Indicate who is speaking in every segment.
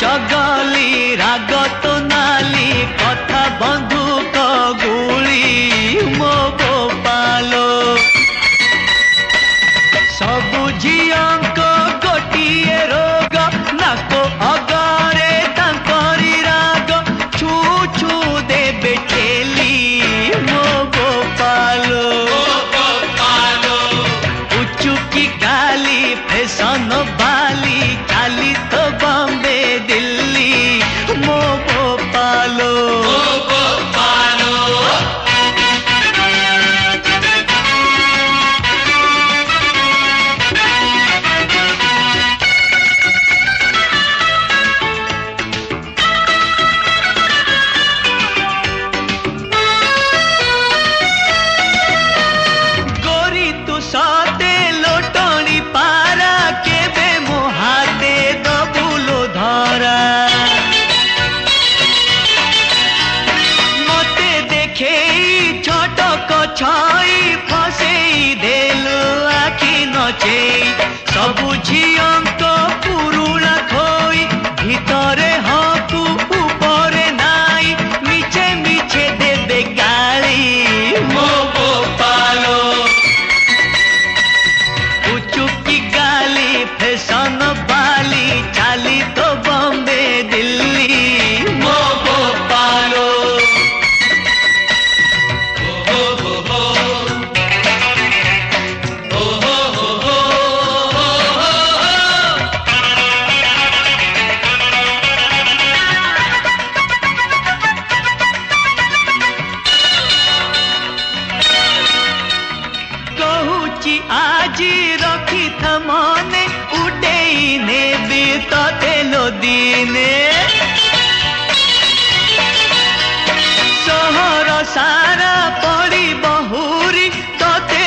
Speaker 1: चगली राग तो नाली कथा बंधुक गुली मो गोपालो सबु झियंक गोटिए रोग नाको अगरे तांकरी राग छू छू देबे ठेली मो गोपालो उचुकी गाली फैशन बाली चाली तो बॉम्बे दिल्ली मो गोपालो गोरी तू साते लोटनी पारा केबे मो हाथे दबुलो धरा मते देखे छटक छई फसेई देलो आखि नचे सबु झियंक पुरुणा खोई भितरे हकु ऊपरे नाई मिछे मिछे देबे गाली मो गोपालो उचुकी गाली फैशन बाली चाली तो बॉम्बे दिल्ली मो गोपालो कहुची आजी रखी था मने उडेई नेबी तते दिने सहर सारा पड़ी बहुरी तते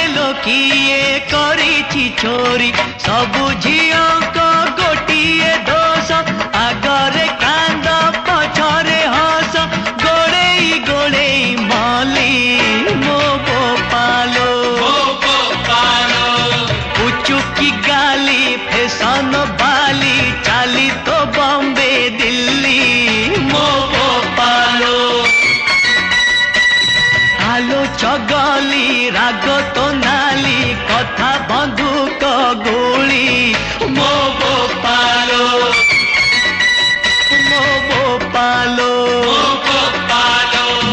Speaker 1: किए करिछि छोरी सबु झियंक गोटिए दोष आगरे कांद पछरे हस गोड़ेई गोड़ेई मली मो गोपालो उचुकी गाली फैशन बाली चाली तो बॉम्बे दिल्ली मो गोपालो आलो चगली राग तो नाली कथा बंधुक गुली मो गोपालो मो गोपालो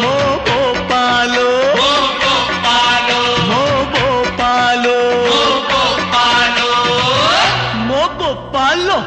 Speaker 1: मो गोपालो मो गोपालो मो गोपालो